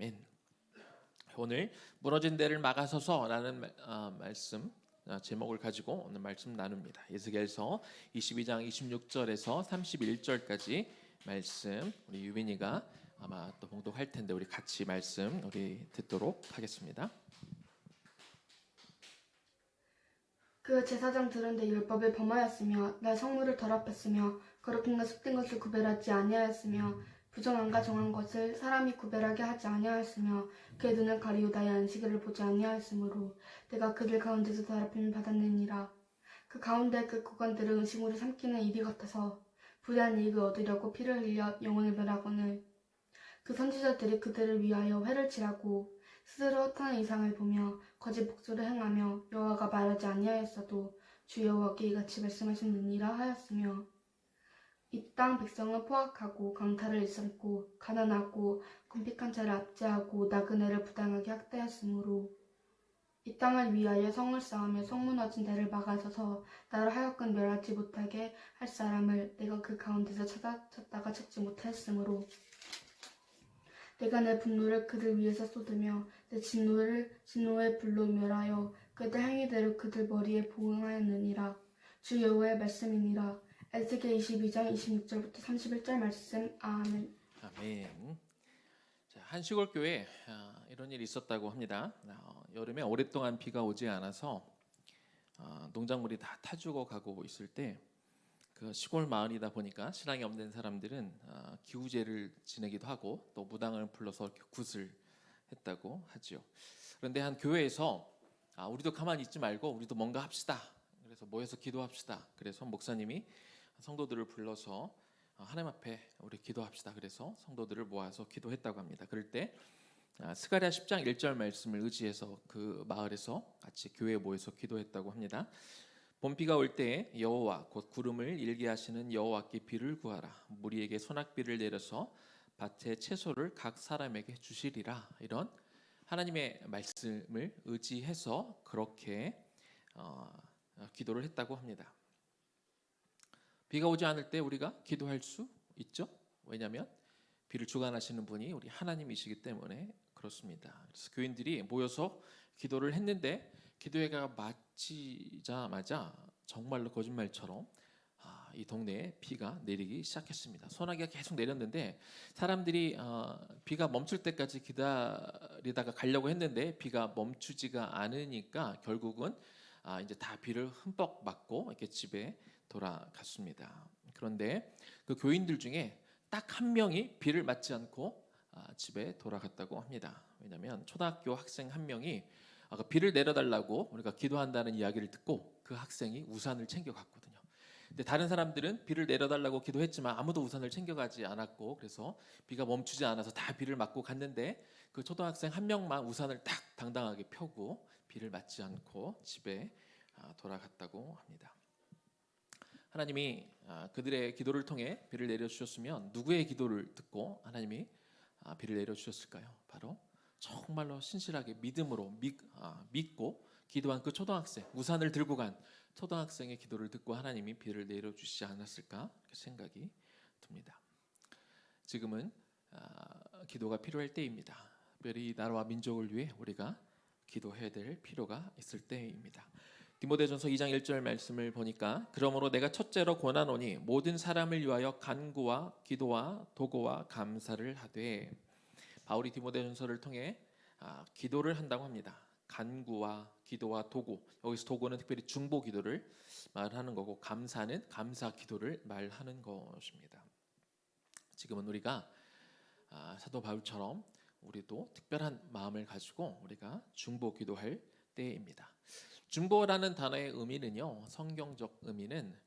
아멘. 오늘 무너진 데를 막아서서라는 말씀 제목을 가지고 오늘 말씀 나눕니다. 에스겔서 22장 26절에서 31절까지 말씀 우리 유빈이가 아마 또 봉독할 텐데 우리 같이 말씀 우리 듣도록 하겠습니다. 그 제사장들은 내 율법을 범하였으며 내 성물을 더럽혔으며 거룩한 것 습된 것을 구별하지 아니하였으며 부정한과 정한 것을 사람이 구별하게 하지 아니하였으며 그의 눈을 가리우다의 안식일을 보지 아니하였으므로 내가 그들 가운데서 더럽힘을 받았느니라. 그 가운데 그 고관들은 음식물을 삼키는 이리 같아서 부대한 이익을 얻으려고 피를 흘려 영혼을 멸하거늘 그 선지자들이 그들을 위하여 회를 치라고 스스로 허탄한 이상을 보며 거짓 복수를 행하며 여호와가 말하지 아니하였어도 주 여호와께 이같이 말씀하셨느니라 하였으며 이 땅 백성은 포악하고 강탈을 일삼고 가난하고 궁핍한 자를 압제하고 나그네를 부당하게 학대하였으므로 이 땅을 위하여 성을 쌓으며 성 무너진 데를 막아서서 나를 하여금 멸하지 못하게 할 사람을 내가 그 가운데서 찾다가 찾지 못하였으므로 내가 내 분노를 그들 위에서 쏟으며 내 진노의 불로 멸하여 그들 행위대로 그들 머리에 보응하였느니라. 주 여호와의 말씀이니라. 에스겔 22장 26절부터 31절 말씀. 아멘. 아멘. 자, 한 시골 교회에 이런 일이 있었다고 합니다. 여름에 오랫동안 비가 오지 않아서 농작물이 다 타 죽어가고 있을 때 그 시골 마을이다 보니까 신앙이 없는 사람들은 기우제를 지내기도 하고 또 무당을 불러서 굿을 했다고 하지요. 그런데 한 교회에서 우리도 가만히 있지 말고 우리도 뭔가 합시다. 그래서 모여서 기도합시다. 그래서 목사님이 성도들을 불러서 하나님 앞에 우리 기도합시다. 그래서 성도들을 모아서 기도했다고 합니다. 그럴 때 스가랴 10장 1절 말씀을 의지해서 그 마을에서 같이 교회에 모여서 기도했다고 합니다. 봄비가 올 때에 여호와 곧 구름을 일게 하시는 여호와께 비를 구하라. 무리에게 소낙비를 내려서 밭의 채소를 각 사람에게 주시리라. 이런 하나님의 말씀을 의지해서 그렇게 기도를 했다고 합니다. 비가 오지 않을 때 우리가 기도할 수 있죠. 왜냐하면 비를 주관하시는 분이 우리 하나님이시기 때문에 그렇습니다. 그래서 교인들이 모여서 기도를 했는데 기도회가 마치자마자 정말로 거짓말처럼 이 동네에 비가 내리기 시작했습니다. 소나기가 계속 내렸는데 사람들이 비가 멈출 때까지 기다리다가 가려고 했는데 비가 멈추지가 않으니까 결국은 이제 다 비를 흠뻑 맞고 이렇게 집에 돌아갔습니다. 그런데 그 교인들 중에 딱 한 명이 비를 맞지 않고 집에 돌아갔다고 합니다. 왜냐하면 초등학교 학생 한 명이 비를 내려달라고 우리가 기도한다는 이야기를 듣고 그 학생이 우산을 챙겨갔거든요. 근데 다른 사람들은 비를 내려달라고 기도했지만 아무도 우산을 챙겨가지 않았고 그래서 비가 멈추지 않아서 다 비를 맞고 갔는데 그 초등학생 한 명만 우산을 딱 당당하게 펴고 비를 맞지 않고 집에 돌아갔다고 합니다. 하나님이 그들의 기도를 통해 비를 내려주셨으면 누구의 기도를 듣고 하나님이 비를 내려주셨을까요? 바로 정말로 신실하게 믿음으로 믿고 기도한 그 초등학생, 우산을 들고 간 초등학생의 기도를 듣고 하나님이 비를 내려주시지 않았을까 생각이 듭니다. 지금은 기도가 필요할 때입니다. 특별히 나라와 민족을 위해 우리가 기도해야 될 필요가 있을 때입니다. 디모데전서 2장 1절 말씀을 보니까 그러므로 내가 첫째로 권하노니 모든 사람을 위하여 간구와 기도와 도고와 감사를 하되 바울이 디모데전서를 통해 기도를 한다고 합니다. 간구와 기도와 도고, 여기서 도고는 특별히 중보 기도를 말하는 거고 감사는 감사 기도를 말하는 것입니다. 지금은 우리가 사도 바울처럼 우리도 특별한 마음을 가지고 우리가 중보 기도할 때입니다. 중보라는 단어의 의미는요, 성경적 의미는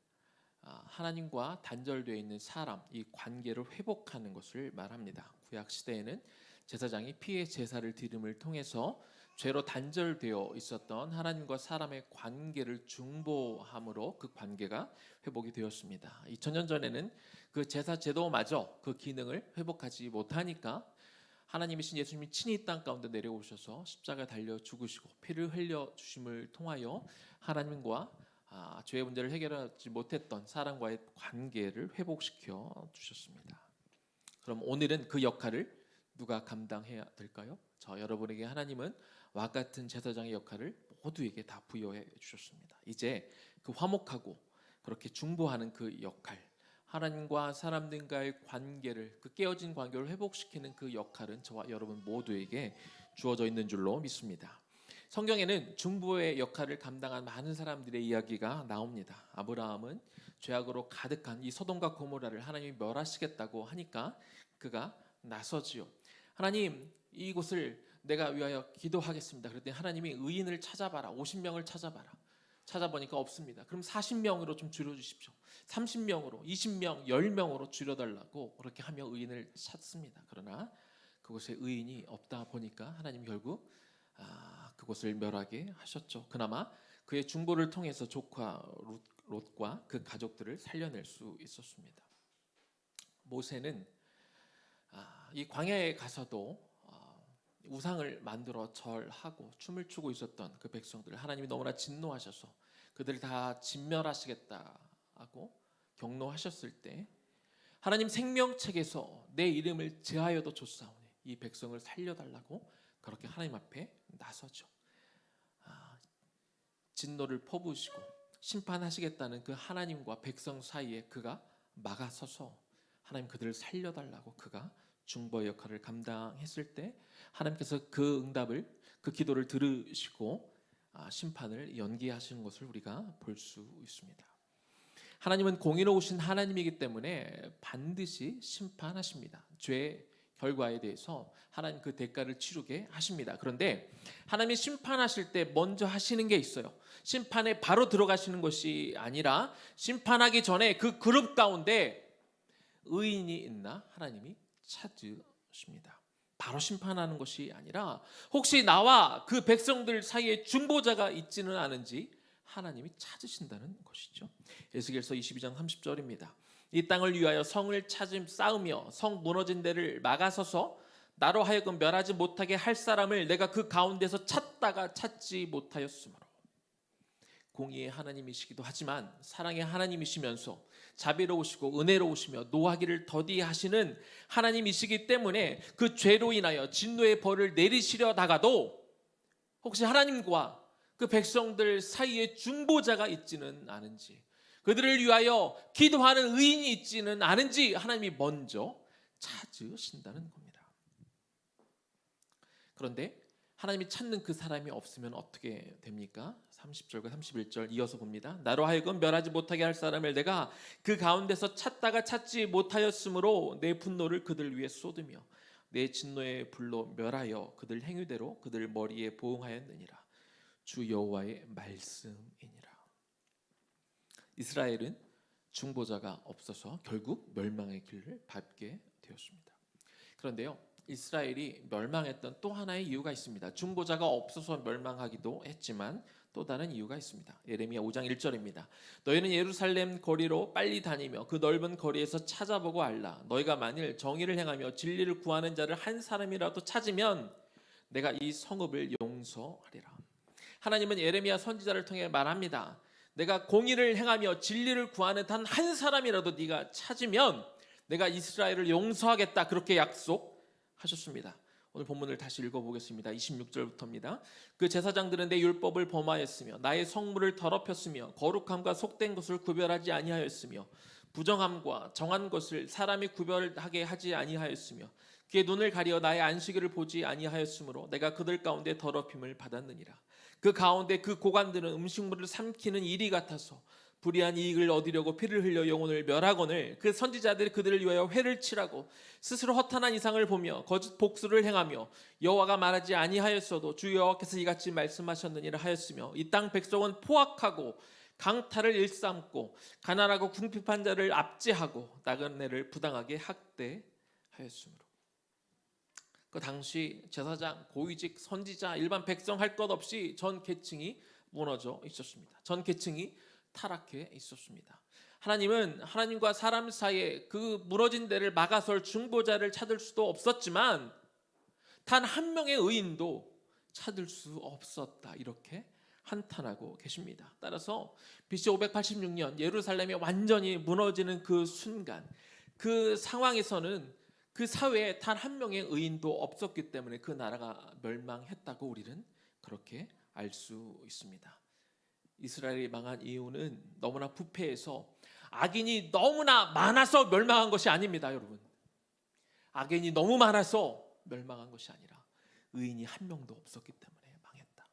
하나님과 단절되어 있는 사람, 이 관계를 회복하는 것을 말합니다. 구약 시대에는 제사장이 피의 제사를 드림을 통해서 죄로 단절되어 있었던 하나님과 사람의 관계를 중보함으로 그 관계가 회복이 되었습니다. 2000년 전에는 그 제사 제도마저 그 기능을 회복하지 못하니까 하나님이신 예수님이 친히 이 땅 가운데 내려오셔서 십자가 달려 죽으시고 피를 흘려 주심을 통하여 하나님과 죄의 문제를 해결하지 못했던 사람과의 관계를 회복시켜 주셨습니다. 그럼 오늘은 그 역할을 누가 감당해야 될까요? 저 여러분에게 하나님은 와 같은 제사장의 역할을 모두에게 다 부여해 주셨습니다. 이제 그 화목하고 그렇게 중보하는 그 역할, 하나님과 사람들과의 관계를, 그 깨어진 관계를 회복시키는 그 역할은 저와 여러분 모두에게 주어져 있는 줄로 믿습니다. 성경에는 중보의 역할을 감당한 많은 사람들의 이야기가 나옵니다. 아브라함은 죄악으로 가득한 이 소돔과 고모라를 하나님이 멸하시겠다고 하니까 그가 나서지요. 하나님, 이곳을 내가 위하여 기도하겠습니다. 그랬더니 하나님이 의인을 찾아봐라. 50명을 찾아봐라. 찾아보니까 없습니다. 그럼 40명으로 좀 줄여주십시오. 30명으로, 20명, 10명으로 줄여달라고 그렇게 하며 의인을 찾습니다. 그러나 그곳에 의인이 없다 보니까 하나님 결국 그곳을 멸하게 하셨죠. 그나마 그의 중보를 통해서 조카 롯과 그 가족들을 살려낼 수 있었습니다. 모세는 이 광야에 가서도 우상을 만들어 절하고 춤을 추고 있었던 그 백성들을 하나님이 너무나 진노하셔서 그들을 다 진멸하시겠다고 경노하셨을 때 하나님 생명책에서 내 이름을 제하여도 줬사오니 이 백성을 살려달라고 그렇게 하나님 앞에 나서죠. 진노를 퍼부으시고 심판하시겠다는 그 하나님과 백성 사이에 그가 막아서서 하나님 그들을 살려달라고 그가 중보의 역할을 감당했을 때 하나님께서 그 응답을, 그 기도를 들으시고 심판을 연기하시는 것을 우리가 볼 수 있습니다. 하나님은 공의로우신 하나님이기 때문에 반드시 심판하십니다. 죄의 결과에 대해서 하나님 그 대가를 치르게 하십니다. 그런데 하나님이 심판하실 때 먼저 하시는 게 있어요. 심판에 바로 들어가시는 것이 아니라 심판하기 전에 그 그룹 가운데 의인이 있나 하나님이 찾으십니다. 바로 심판하는 것이 아니라 혹시 나와 그 백성들 사이에 중보자가 있지는 않은지 하나님이 찾으신다는 것이죠. 에스겔서 22장 30절입니다. 이 땅을 위하여 성을 쌓으며 성 무너진 데를 막아서서 나로 하여금 멸하지 못하게 할 사람을 내가 그 가운데서 찾다가 찾지 못하였으므로. 공의의 하나님이시기도 하지만 사랑의 하나님이시면서 자비로우시고 은혜로우시며 노하기를 더디하시는 하나님이시기 때문에 그 죄로 인하여 진노의 벌을 내리시려다가도 혹시 하나님과 그 백성들 사이에 중보자가 있지는 않은지, 그들을 위하여 기도하는 의인이 있지는 않은지 하나님이 먼저 찾으신다는 겁니다. 그런데 하나님이 찾는 그 사람이 없으면 어떻게 됩니까? 30절과 31절 이어서 봅니다. 나로 하여금 멸하지 못하게 할 사람을 내가 그 가운데서 찾다가 찾지 못하였으므로 내 분노를 그들 위에 쏟으며 내 진노의 불로 멸하여 그들 행위대로 그들 머리에 보응하였느니라. 주 여호와의 말씀이니라. 이스라엘은 중보자가 없어서 결국 멸망의 길을 밟게 되었습니다. 그런데요, 이스라엘이 멸망했던 또 하나의 이유가 있습니다. 중보자가 없어서 멸망하기도 했지만 또 다른 이유가 있습니다. 예레미야 5장 1절입니다. 너희는 예루살렘 거리로 빨리 다니며 그 넓은 거리에서 찾아보고 알라. 너희가 만일 정의를 행하며 진리를 구하는 자를 한 사람이라도 찾으면 내가 이 성읍을 용서하리라. 하나님은 예레미야 선지자를 통해 말합니다. 내가 공의를 행하며 진리를 구하는 단 한 사람이라도 네가 찾으면 내가 이스라엘을 용서하겠다, 그렇게 약속하셨습니다. 오늘 본문을 다시 읽어보겠습니다. 26절부터입니다. 그 제사장들은 내 율법을 범하였으며 나의 성물을 더럽혔으며 거룩함과 속된 것을 구별하지 아니하였으며 부정함과 정한 것을 사람이 구별하게 하지 아니하였으며 그의 눈을 가리어 나의 안식일을 보지 아니하였으므로 내가 그들 가운데 더럽힘을 받았느니라. 그 가운데 그 고관들은 음식물을 삼키는 일이 같아서 불의한 이익을 얻으려고 피를 흘려 영혼을 멸하거늘 그 선지자들이 그들을 위하여 회를 치라고 스스로 허탄한 이상을 보며 거짓 복수를 행하며 여호와가 말하지 아니하였어도 주 여호와께서 이같이 말씀하셨느니라 하였으며 이 땅 백성은 포악하고 강탈을 일삼고 가난하고 궁핍한 자를 압제하고 나그네를 부당하게 학대하였으므로. 그 당시 제사장, 고위직, 선지자, 일반 백성 할 것 없이 전 계층이 무너져 있었습니다. 전 계층이 타락해 있었습니다. 하나님은 하나님과 사람 사이에 그 무너진 데를 막아설 중보자를 찾을 수도 없었지만 단 한 명의 의인도 찾을 수 없었다, 이렇게 한탄하고 계십니다. 따라서 BC 586년 예루살렘이 완전히 무너지는 그 순간, 그 상황에서는 그 사회에 단 한 명의 의인도 없었기 때문에 그 나라가 멸망했다고 우리는 그렇게 알 수 있습니다. 이스라엘이 망한 이유는 너무나 부패해서 악인이 너무나 많아서 멸망한 것이 아닙니다, 여러분. 악인이 너무 많아서 멸망한 것이 아니라 의인이 한 명도 없었기 때문에 망했다.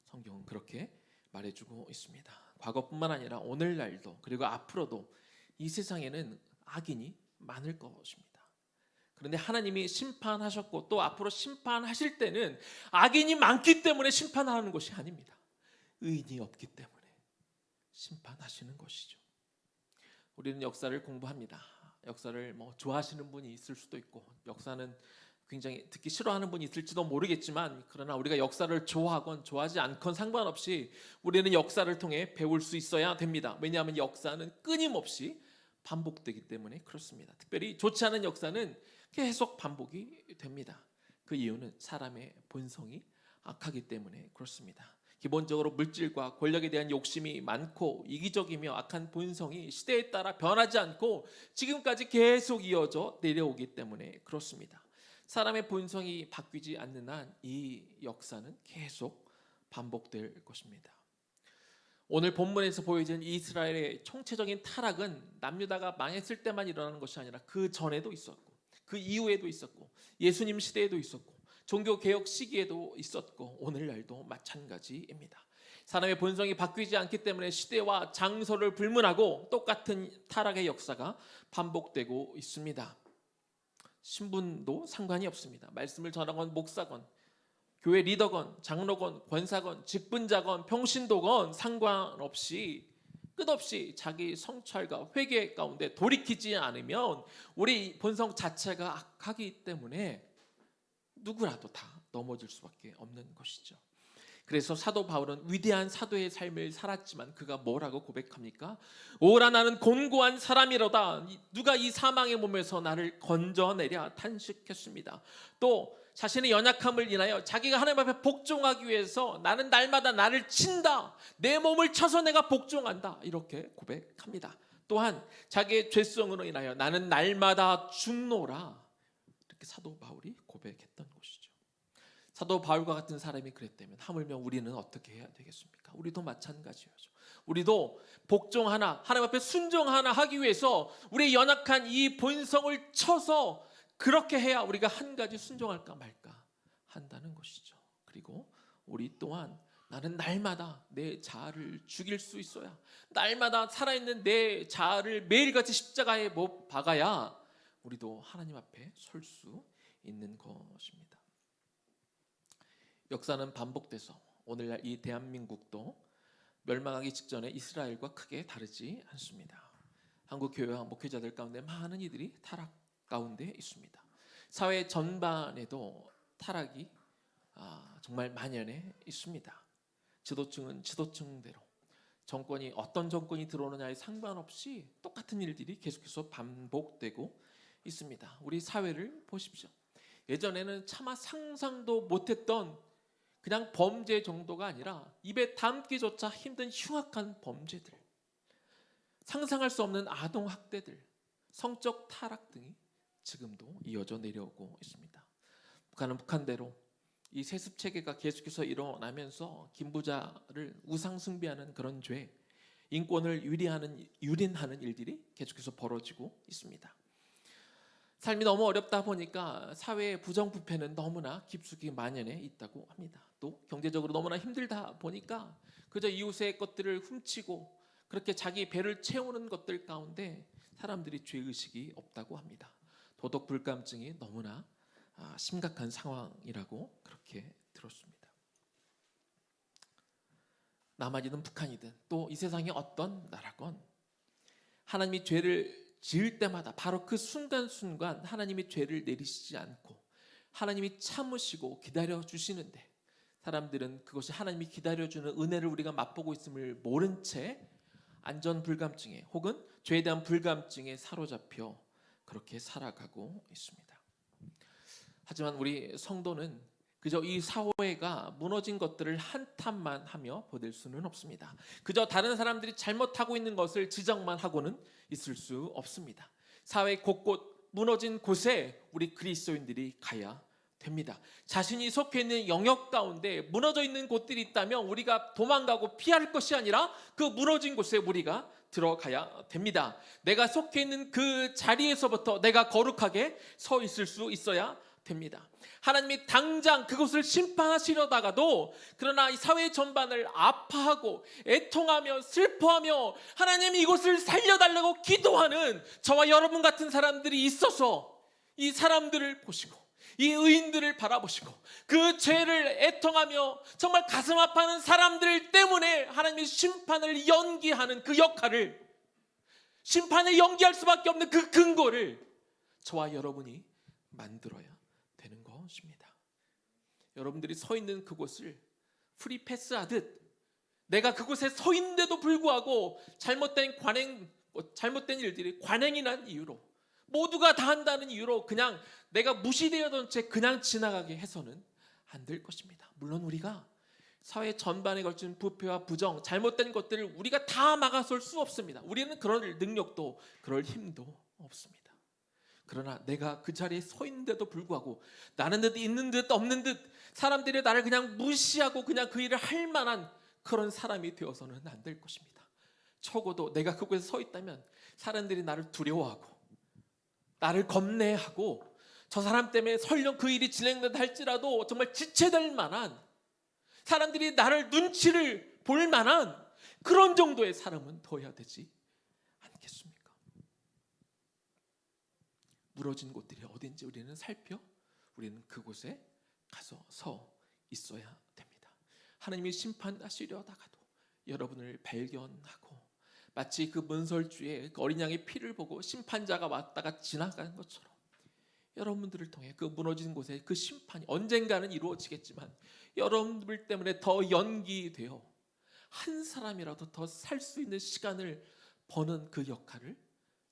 성경은 그렇게 말해주고 있습니다. 과거뿐만 아니라 오늘날도 그리고 앞으로도 이 세상에는 악인이 많을 것입니다. 그런데 하나님이 심판하셨고 또 앞으로 심판하실 때는 악인이 많기 때문에 심판하는 것이 아닙니다. 의인이 없기 때문에 심판하시는 것이죠. 우리는 역사를 공부합니다. 역사를 좋아하시는 분이 있을 수도 있고 역사는 굉장히 듣기 싫어하는 분이 있을지도 모르겠지만 그러나 우리가 역사를 좋아하건 좋아하지 않건 상관없이 우리는 역사를 통해 배울 수 있어야 됩니다. 왜냐하면 역사는 끊임없이 반복되기 때문에 그렇습니다. 특별히 좋지 않은 역사는 계속 반복이 됩니다. 그 이유는 사람의 본성이 악하기 때문에 그렇습니다. 기본적으로 물질과 권력에 대한 욕심이 많고 이기적이며 악한 본성이 시대에 따라 변하지 않고 지금까지 계속 이어져 내려오기 때문에 그렇습니다. 사람의 본성이 바뀌지 않는 한 이 역사는 계속 반복될 것입니다. 오늘 본문에서 보여진 이스라엘의 총체적인 타락은 남유다가 망했을 때만 일어나는 것이 아니라 그 전에도 있었고 그 이후에도 있었고 예수님 시대에도 있었고 종교개혁 시기에도 있었고 오늘날도 마찬가지입니다. 사람의 본성이 바뀌지 않기 때문에 시대와 장소를 불문하고 똑같은 타락의 역사가 반복되고 있습니다. 신분도 상관이 없습니다. 말씀을 전하건 목사건 교회 리더건 장로건 권사건 직분자건 평신도건 상관없이 끝없이 자기 성찰과 회개 가운데 돌이키지 않으면 우리 본성 자체가 악하기 때문에 누구라도 다 넘어질 수밖에 없는 것이죠. 그래서 사도 바울은 위대한 사도의 삶을 살았지만 그가 뭐라고 고백합니까? 오라 나는 곤고한 사람이로다. 누가 이 사망의 몸에서 나를 건져내랴 탄식했습니다. 또 자신의 연약함을 인하여 자기가 하나님 앞에 복종하기 위해서 나는 날마다 나를 친다. 내 몸을 쳐서 내가 복종한다. 이렇게 고백합니다. 또한 자기의 죄성으로 인하여 나는 날마다 죽노라. 이렇게 사도 바울이 고백했던 것이죠. 사도 바울과 같은 사람이 그랬다면 하물며 우리는 어떻게 해야 되겠습니까? 우리도 마찬가지죠. 우리도 복종하나 하나님 앞에 순종하나 하기 위해서 우리의 연약한 이 본성을 쳐서 그렇게 해야 우리가 한 가지 순종할까 말까 한다는 것이죠. 그리고 우리 또한 나는 날마다 내 자아를 죽일 수 있어야 날마다 살아있는 내 자아를 매일같이 십자가에 못 박아야 우리도 하나님 앞에 설 수 있는 것입니다. 역사는 반복돼서 오늘날 이 대한민국도 멸망하기 직전에 이스라엘과 크게 다르지 않습니다. 한국 교회와 목회자들 가운데 많은 이들이 타락 가운데 있습니다. 사회 전반에도 타락이 정말 만연해 있습니다. 지도층은 지도층대로 정권이 어떤 정권이 들어오느냐에 상관없이 똑같은 일들이 계속해서 반복되고 있습니다. 우리 사회를 보십시오. 예전에는 차마 상상도 못했던 그냥 범죄 정도가 아니라 입에 담기조차 힘든 흉악한 범죄들, 상상할 수 없는 아동 학대들, 성적 타락 등이 지금도 이어져 내려오고 있습니다. 북한은 북한대로 이 세습 체계가 계속해서 일어나면서 김부자를 우상숭배하는 그런 죄, 인권을 유린하는 일들이 계속해서 벌어지고 있습니다. 삶이 너무 어렵다 보니까 사회의 부정부패는 너무나 깊숙이 만연해 있다고 합니다. 또 경제적으로 너무나 힘들다 보니까 그저 이웃의 것들을 훔치고 그렇게 자기 배를 채우는 것들 가운데 사람들이 죄의식이 없다고 합니다. 도덕 불감증이 너무나 심각한 상황이라고 그렇게 들었습니다. 남한이든 북한이든 또 이 세상의 어떤 나라건 하나님이 죄를 지을 때마다 바로 그 순간순간 하나님이 죄를 내리시지 않고 하나님이 참으시고 기다려주시는데 사람들은 그것이 하나님이 기다려주는 은혜를 우리가 맛보고 있음을 모른 채 안전불감증에 혹은 죄에 대한 불감증에 사로잡혀 그렇게 살아가고 있습니다. 하지만 우리 성도는 그저 이 사회가 무너진 것들을 한탄만 하며 보낼 수는 없습니다. 그저 다른 사람들이 잘못하고 있는 것을 지적만 하고는 있을 수 없습니다. 사회 곳곳 무너진 곳에 우리 그리스도인들이 가야 됩니다. 자신이 속해 있는 영역 가운데 무너져 있는 곳들이 있다면 우리가 도망가고 피할 것이 아니라 그 무너진 곳에 우리가 들어가야 됩니다. 내가 속해 있는 그 자리에서부터 내가 거룩하게 서 있을 수 있어야 됩니다. 하나님이 당장 그곳을 심판하시려다가도 그러나 이 사회 전반을 아파하고 애통하며 슬퍼하며 하나님 이곳을 살려달라고 기도하는 저와 여러분 같은 사람들이 있어서 이 사람들을 보시고 이 의인들을 바라보시고 그 죄를 애통하며 정말 가슴 아파하는 사람들 때문에 하나님의 심판을 연기하는 그 역할을, 심판을 연기할 수밖에 없는 그 근거를 저와 여러분이 만들어야 되는 것입니다. 여러분들이 서 있는 그곳을 프리 패스하듯 내가 그곳에 서 있는데도 불구하고 잘못된 일들이 관행이 난 이유로, 모두가 다 한다는 이유로 그냥 내가 무시되었던 채 그냥 지나가게 해서는 안 될 것입니다. 물론 우리가 사회 전반에 걸친 부패와 부정, 잘못된 것들을 우리가 다 막아설 수 없습니다. 우리는 그럴 능력도 그럴 힘도 없습니다. 그러나 내가 그 자리에 서 있는데도 불구하고 나는 듯 있는 듯 없는 듯 사람들이 나를 그냥 무시하고 그냥 그 일을 할 만한 그런 사람이 되어서는 안 될 것입니다. 적어도 내가 그곳에 서 있다면 사람들이 나를 두려워하고 나를 겁내하고 저 사람 때문에 설령 그 일이 진행된다 할지라도 정말 지체될 만한, 사람들이 나를 눈치를 볼 만한 그런 정도의 사람은 둬야 되지 않겠습니까? 무너진 곳들이 어딘지 우리는 살펴 우리는 그곳에 가서 서 있어야 됩니다. 하나님이 심판하시려다가도 여러분을 발견하고 마치 그 문설주에 그 어린 양의 피를 보고 심판자가 왔다가 지나가는 것처럼 여러분들을 통해 그 무너진 곳에 그 심판이 언젠가는 이루어지겠지만 여러분들 때문에 더 연기되어 한 사람이라도 더 살 수 있는 시간을 버는 그 역할을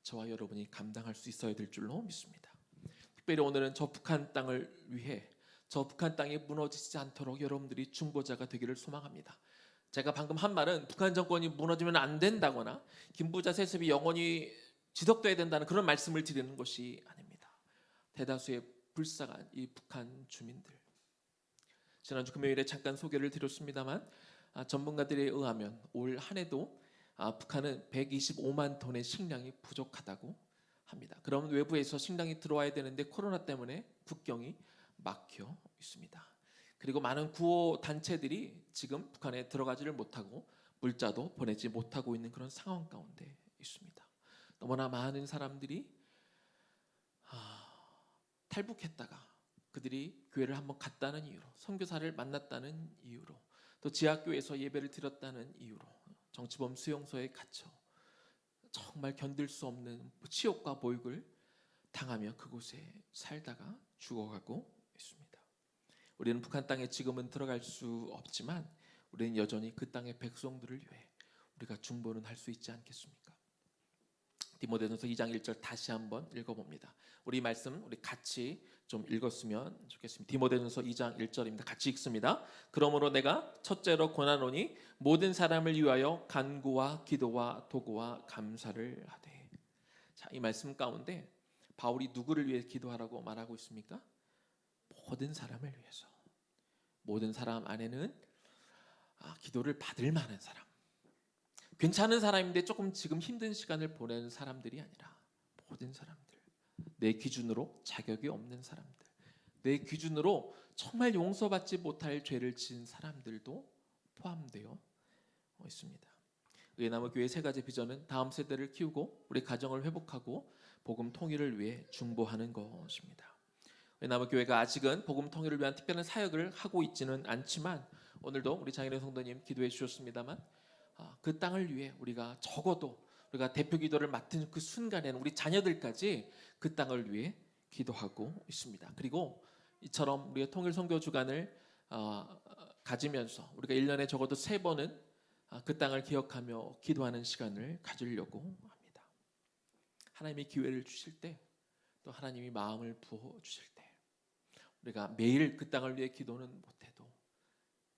저와 여러분이 감당할 수 있어야 될 줄로 믿습니다. 특별히 오늘은 저 북한 땅을 위해 저 북한 땅이 무너지지 않도록 여러분들이 중보자가 되기를 소망합니다. 제가 방금 한 말은 북한 정권이 무너지면 안 된다거나 김부자 세습이 영원히 지속돼야 된다는 그런 말씀을 드리는 것이 아닙니다. 대다수의 불쌍한 이 북한 주민들, 지난주 금요일에 잠깐 소개를 드렸습니다만 전문가들에 의하면 올 한 해도 북한은 125만 톤의 식량이 부족하다고 합니다. 그럼 외부에서 식량이 들어와야 되는데 코로나 때문에 국경이 막혀 있습니다. 그리고 많은 구호 단체들이 지금 북한에 들어가지를 못하고 물자도 보내지 못하고 있는 그런 상황 가운데 있습니다. 너무나 많은 사람들이 탈북했다가 그들이 교회를 한번 갔다는 이유로, 선교사를 만났다는 이유로, 또 지하교회에서 예배를 드렸다는 이유로 정치범 수용소에 갇혀 정말 견딜 수 없는 치욕과 모욕을 당하며 그곳에 살다가 죽어가고 있습니다. 우리는 북한 땅에 지금은 들어갈 수 없지만 우리는 여전히 그 땅의 백성들을 위해 우리가 중보는 할 수 있지 않겠습니까? 디모데전서 2장 1절 다시 한번 읽어봅니다. 우리 말씀 우리 같이 좀 읽었으면 좋겠습니다. 디모데전서 2장 1절입니다. 같이 읽습니다. 그러므로 내가 첫째로 권하노니 모든 사람을 위하여 간구와 기도와 도구와 감사를 하되. 자, 이 말씀 가운데 바울이 누구를 위해 기도하라고 말하고 있습니까? 모든 사람을 위해서. 모든 사람 안에는 기도를 받을 만한 사람, 괜찮은 사람인데 조금 지금 힘든 시간을 보내는 사람들이 아니라 모든 사람들, 내 기준으로 자격이 없는 사람들, 내 기준으로 정말 용서받지 못할 죄를 지은 사람들도 포함되어 있습니다. 의나무 교회 세 가지 비전은 다음 세대를 키우고 우리 가정을 회복하고 복음 통일을 위해 중보하는 것입니다. 의나무 교회가 아직은 복음 통일을 위한 특별한 사역을 하고 있지는 않지만 오늘도 우리 장인의 성도님 기도해 주셨습니다만 그 땅을 위해 우리가 적어도 우리가 대표 기도를 맡은 그 순간에는 우리 자녀들까지 그 땅을 위해 기도하고 있습니다. 그리고 이처럼 우리가 통일 선교 주간을 가지면서 우리가 1년에 적어도 3번은 그 땅을 기억하며 기도하는 시간을 가지려고 합니다. 하나님이 기회를 주실 때, 또 하나님이 마음을 부어 주실 때 우리가 매일 그 땅을 위해 기도는 못해도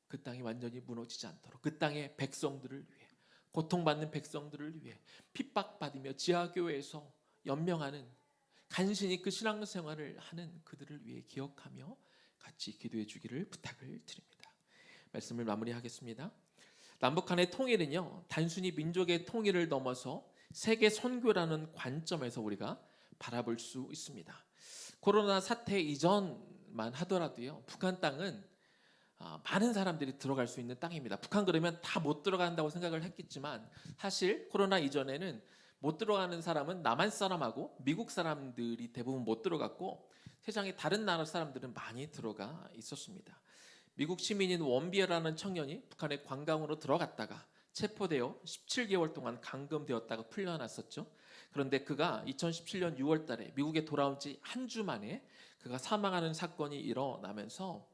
그 땅이 완전히 무너지지 않도록 그 땅의 백성들을 위해, 고통받는 백성들을 위해, 핍박받으며 지하교회에서 연명하는 간신히 그 신앙생활을 하는 그들을 위해 기억하며 같이 기도해 주기를 부탁을 드립니다. 말씀을 마무리하겠습니다. 남북한의 통일은요, 단순히 민족의 통일을 넘어서 세계 선교라는 관점에서 우리가 바라볼 수 있습니다. 코로나 사태 이전만 하더라도요, 북한 땅은 많은 사람들이 들어갈 수 있는 땅입니다. 북한 그러면 다 못 들어간다고 생각을 했겠지만 사실 코로나 이전에는 못 들어가는 사람은 남한 사람하고 미국 사람들이 대부분 못 들어갔고 세상의 다른 나라 사람들은 많이 들어가 있었습니다. 미국 시민인 원비어라는 청년이 북한에 관광으로 들어갔다가 체포되어 17개월 동안 감금되었다가 풀려났었죠. 그런데 그가 2017년 6월 달에 미국에 돌아온 지 한 주 만에 그가 사망하는 사건이 일어나면서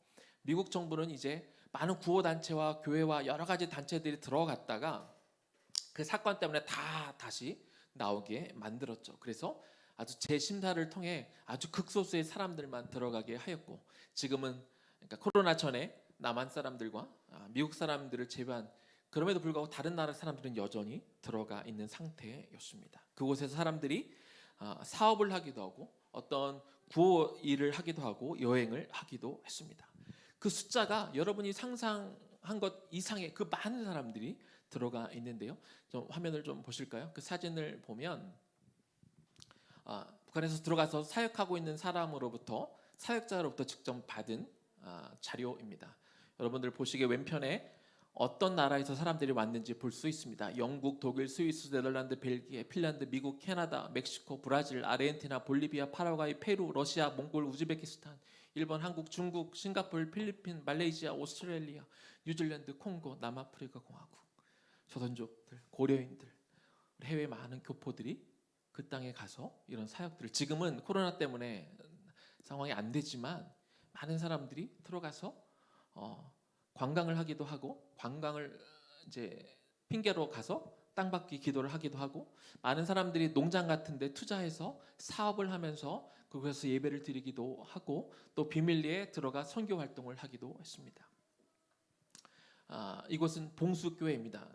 미국 정부는 이제 많은 구호단체와 교회와 여러 가지 단체들이 들어갔다가 그 사건 때문에 다 다시 나오게 만들었죠. 그래서 아주 재심사를 통해 아주 극소수의 사람들만 들어가게 하였고, 지금은 그러니까 코로나 전에 남한 사람들과 미국 사람들을 제외한, 그럼에도 불구하고 다른 나라 사람들은 여전히 들어가 있는 상태였습니다. 그곳에서 사람들이 사업을 하기도 하고 어떤 구호 일을 하기도 하고 여행을 하기도 했습니다. 그 숫자가 여러분이 상상한 것 이상의 그 많은 사람들이 들어가 있는데요. 좀 화면을 좀 보실까요? 그 사진을 보면 북한에서 들어가서 사역하고 있는 사람으로부터, 사역자로부터 직접 받은 자료입니다. 여러분들 보시기에 왼편에 어떤 나라에서 사람들이 왔는지 볼 수 있습니다. 영국, 독일, 스위스, 네덜란드, 벨기에, 핀란드, 미국, 캐나다, 멕시코, 브라질, 아르헨티나, 볼리비아, 파라과이, 페루, 러시아, 몽골, 우즈베키스탄, 일본, 한국, 중국, 싱가포르, 필리핀, 말레이시아, 오스트레일리아, 뉴질랜드, 콩고, 남아프리카 공화국, 조선족들, 고려인들, 해외 많은 교포들이 그 땅에 가서 이런 사역들을, 지금은 코로나 때문에 상황이 안 되지만 많은 사람들이 들어가서 관광을 하기도 하고, 관광을 이제 핑계로 가서 땅받기 기도를 하기도 하고, 많은 사람들이 농장 같은 데 투자해서 사업을 하면서 그곳에서 예배를 드리기도 하고, 또 비밀리에 들어가 선교 활동을 하기도 했습니다. 이곳은 봉수교회입니다.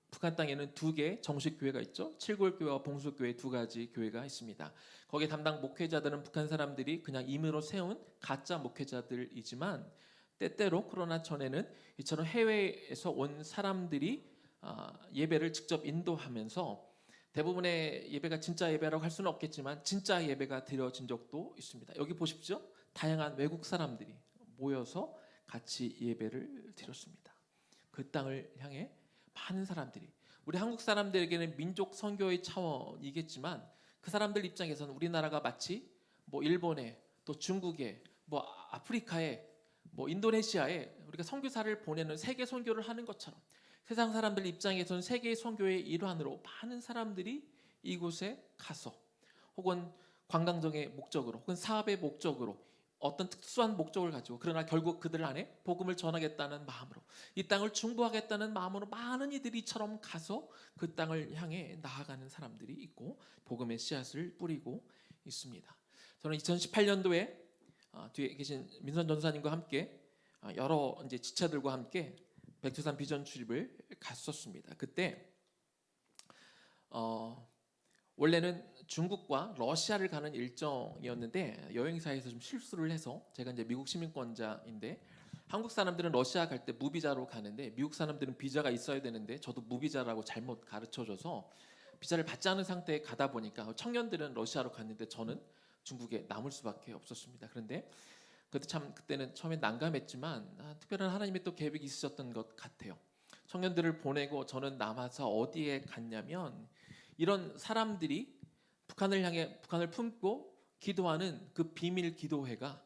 북한 땅에는 두 개 정식 교회가 있죠. 칠골교회와 봉수교회 두 가지 교회가 있습니다. 거기 담당 목회자들은 북한 사람들이 그냥 임의로 세운 가짜 목회자들이지만, 때때로 코로나 전에는 이처럼 해외에서 온 사람들이 예배를 직접 인도하면서, 대부분의 예배가 진짜 예배라고 할 수는 없겠지만 진짜 예배가 드려진 적도 있습니다. 여기 보십시오. 다양한 외국 사람들이 모여서 같이 예배를 드렸습니다. 그 땅을 향해 많은 사람들이, 우리 한국 사람들에게는 민족 선교의 차원이겠지만 그 사람들 입장에서는 우리나라가 마치 뭐 일본에, 또 중국에, 뭐 아프리카에, 뭐 인도네시아에 우리가 선교사를 보내는 세계 선교를 하는 것처럼, 세상 사람들 입장에서는 세계 선교의 일환으로 많은 사람들이 이곳에 가서, 혹은 관광적의 목적으로, 혹은 사업의 목적으로, 어떤 특수한 목적을 가지고, 그러나 결국 그들 안에 복음을 전하겠다는 마음으로, 이 땅을 중보하겠다는 마음으로 많은 이들이 이처럼 가서 그 땅을 향해 나아가는 사람들이 있고 복음의 씨앗을 뿌리고 있습니다. 저는 2018년도에 뒤에 계신 민선 전사님과 함께 여러 이제 지체들과 함께 백두산 비전 출입을 갔었습니다. 그때 원래는 중국과 러시아를 가는 일정이었는데 여행사에서 좀 실수를 해서, 제가 이제 미국 시민권자인데 한국 사람들은 러시아 갈 때 무비자로 가는데 미국 사람들은 비자가 있어야 되는데 저도 무비자라고 잘못 가르쳐줘서 비자를 받지 않은 상태에 가다 보니까 청년들은 러시아로 갔는데 저는 중국에 남을 수밖에 없었습니다. 그런데 그때는 처음에 난감했지만 특별한 하나님의 또 계획이 있으셨던 것 같아요. 청년들을 보내고 저는 남아서 어디에 갔냐면, 이런 사람들이 북한을 향해, 북한을 품고 기도하는 그 비밀 기도회가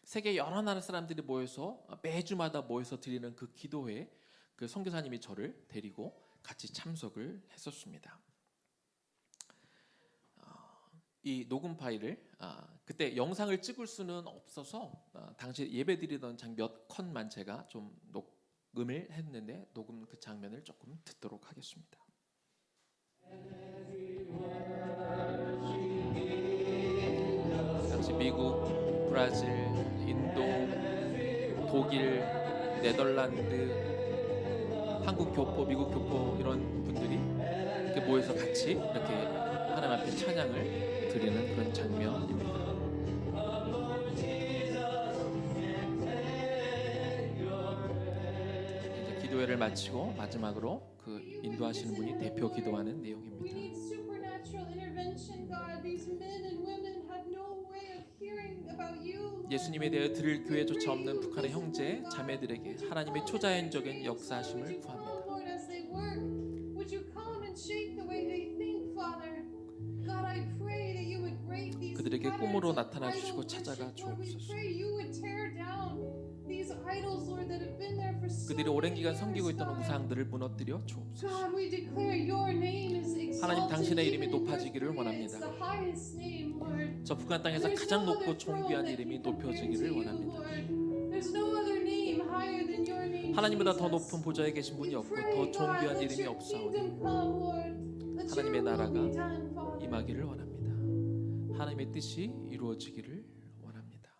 세계 여러 나라 사람들이 모여서 매주마다 모여서 드리는 그 기도회에 그 선교사님이 저를 데리고 같이 참석을 했었습니다. 이 녹음 파일을 그때 영상을 찍을 수는 없어서 당시 예배드리던 몇 컷만 제가 좀 녹음을 했는데, 녹음 그 장면을 조금 듣도록 하겠습니다. 당시 미국, 브라질, 인도, 독일, 네덜란드, 한국 교포, 미국 교포 이런 분들이 이렇게 모여서 같이 이렇게 하나님 앞에 찬양을 드리는 그런 장면입니다. 이제 기도회를 마치고 마지막으로 그 인도하시는 분이 대표 기도하는 내용입니다. 예수님에 대해 들을 교회조차 없는 북한의 형제, 자매들에게 하나님의 초자연적인 역사하심을 구합니다. 그들에게 꿈으로 나타나 주시고 찾아가 주옵소서. 그들이 오랜 기간 섬기고 있던 우상들을 무너뜨려 주옵소서. 하나님, 당신의 이름이 높아지기를 원합니다. 저 북한 땅에서 가장 높고 존귀한 이름이 높여지기를 원합니다. 하나님보다 더 높은 보좌에 계신 분이 없고 더 존귀한 이름이 없사오니 하나님의 나라가 임하기를 원합니다. 하나님의 뜻이 이루어지기를 원합니다.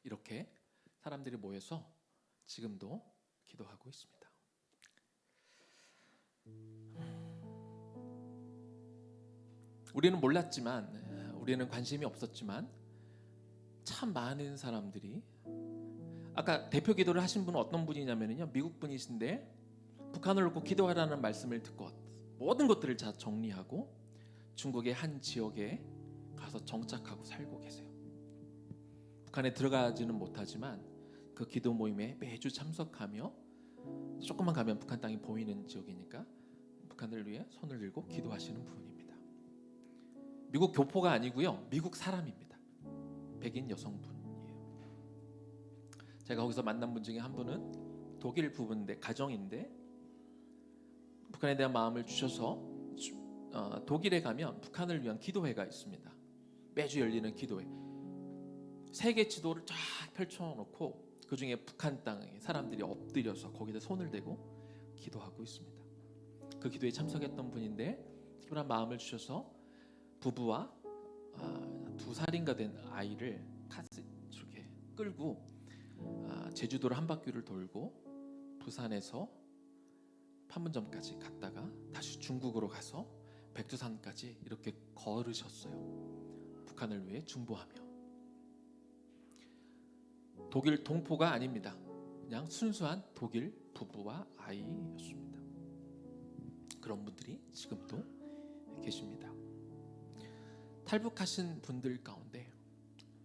이렇게 사람들이 모여서 지금도 기도하고 있습니다. 우리는 몰랐지만, 우리는 관심이 없었지만 참 많은 사람들이, 아까 대표 기도를 하신 분은 어떤 분이냐면요, 미국 분이신데 북한을 놓고 기도하라는 말씀을 듣고 모든 것들을 다 정리하고 중국의 한 지역에 가서 정착하고 살고 계세요. 북한에 들어가지는 못하지만 그 기도 모임에 매주 참석하며, 조금만 가면 북한 땅이 보이는 지역이니까 북한을 위해 손을 들고 기도하시는 분입니다. 미국 교포가 아니고요, 미국 사람입니다. 백인 여성분이에요. 제가 거기서 만난 분 중에 한 분은 독일 부부인데, 가정인데 북한에 대한 마음을 주셔서 독일에 가면 북한을 위한 기도회가 있습니다. 매주 열리는 기도회. 세계 지도를 쫙 펼쳐놓고 그 중에 북한 땅에 사람들이 엎드려서 거기다 손을 대고 기도하고 있습니다. 그 기도에 참석했던 분인데 특별한 마음을 주셔서 부부와 2살인가 된 아이를 카트 이렇게 끌고 제주도를 한 바퀴를 돌고 부산에서 판문점까지 갔다가 다시 중국으로 가서 백두산까지 이렇게 걸으셨어요. 북한을 위해 중보하며. 독일 동포가 아닙니다. 그냥 순수한 독일 부부와 아이였습니다. 그런 분들이 지금도 계십니다. 탈북하신 분들 가운데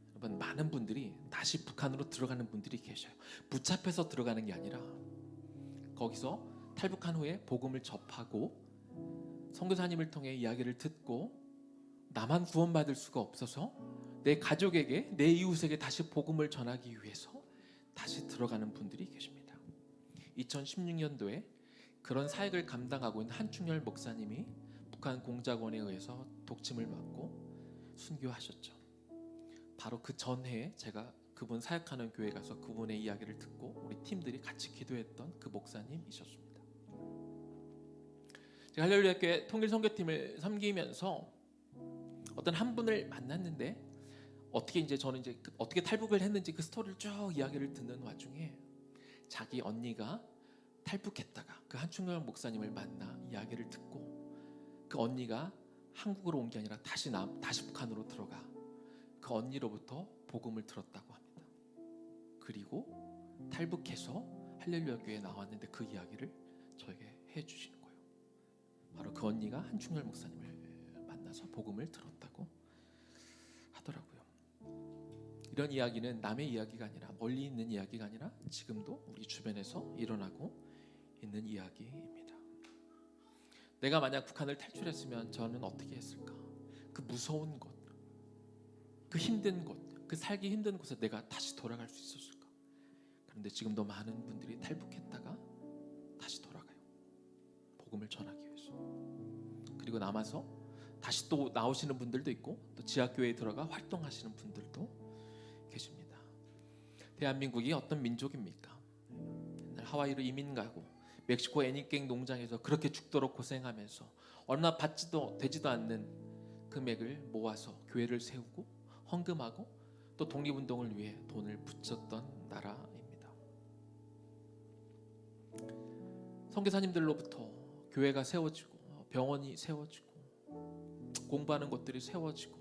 여러분, 많은 분들이 다시 북한으로 들어가는 분들이 계셔요. 붙잡혀서 들어가는 게 아니라 거기서 탈북한 후에 복음을 접하고 선교사님을 통해 이야기를 듣고 나만 구원받을 수가 없어서 내 가족에게, 내 이웃에게 다시 복음을 전하기 위해서 다시 들어가는 분들이 계십니다. 2016년도에 그런 사역을 감당하고 있는 한충열 목사님이 북한 공작원에 의해서 독침을 받고 순교하셨죠. 바로 그 전해에 제가 그분 사역하는 교회 가서 그분의 이야기를 듣고 우리 팀들이 같이 기도했던 그 목사님이셨습니다. 제가 할렐루야 교회 통일 선교팀을 섬기면서 어떤 한 분을 만났는데, 저는 어떻게 탈북을 했는지 그 스토리를 쭉 이야기를 듣는 와중에 자기 언니가 탈북했다가 그 한충열 목사님을 만나 이야기를 듣고 그 언니가 한국으로 온 게 아니라 다시 북한으로 들어가 그 언니로부터 복음을 들었다고 합니다. 그리고 탈북해서 할렐루야 교회에 나왔는데 그 이야기를 저에게 해주시는 거예요. 바로 그 언니가 한충열 목사님을 만나서 복음을 들었다고 하더라고요. 이런 이야기는 남의 이야기가 아니라, 멀리 있는 이야기가 아니라 지금도 우리 주변에서 일어나고 있는 이야기입니다. 내가 만약 북한을 탈출했으면 저는 어떻게 했을까? 그 무서운 곳, 그 힘든 곳, 그 살기 힘든 곳에 내가 다시 돌아갈 수 있었을까? 그런데 지금도 많은 분들이 탈북했다가 다시 돌아가요. 복음을 전하기 위해서. 그리고 남아서 다시 또 나오시는 분들도 있고, 또 지하교회에 들어가 활동하시는 분들도 계십니다. 대한민국이 어떤 민족입니까? 옛날 하와이로 이민 가고 멕시코 애니깽 농장에서 그렇게 죽도록 고생하면서 얼마 받지도 되지도 않는 금액을 모아서 교회를 세우고 헌금하고 또 독립운동을 위해 돈을 붙였던 나라입니다. 선교사님들로부터 교회가 세워지고 병원이 세워지고 공부하는 곳들이 세워지고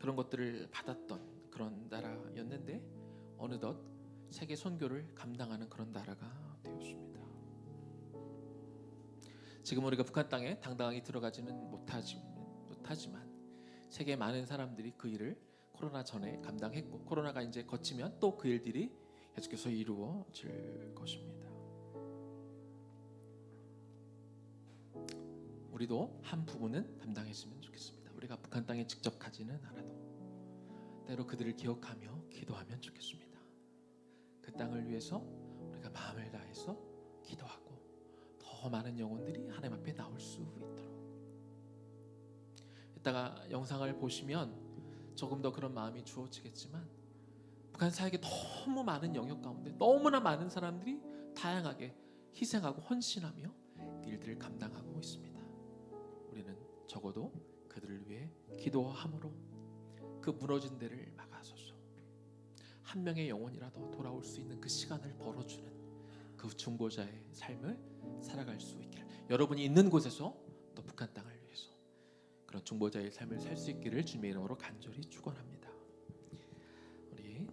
그런 것들을 받았던 그런 나라였는데 어느덧 세계 선교를 감당하는 그런 나라가 되었습니다. 지금 우리가 북한 땅에 당당하게 들어가지는 못하지만 세계 많은 사람들이 그 일을 코로나 전에 감당했고 코로나가 이제 거치면 또 그 일들이 계속해서 이루어질 것입니다. 우리도 한 부분은 담당했으면 좋겠습니다. 우리가 북한 땅에 직접 가지는 않아도 때로 그들을 기억하며 기도하면 좋겠습니다. 그 땅을 위해서 우리가 마음을 다해서 기도하고 더 많은 영혼들이 하나님 앞에 나올 수 있도록. 이따가 영상을 보시면 조금 더 그런 마음이 주어지겠지만 북한 사회에 너무 많은 영역 가운데 너무나 많은 사람들이 다양하게 희생하고 헌신하며 일들을 감당하고 있습니다. 우리는 적어도 그들을 위해 기도함으로 그 무너진 데를 막아서서 한 명의 영혼이라도 돌아올 수 있는 그 시간을 벌어주는 그 중보자의 삶을 살아갈 수 있기를, 여러분이 있는 곳에서 또 북한 땅을 위해서 그런 중보자의 삶을 살 수 있기를 주님의 이름으로 간절히 축원합니다. 우리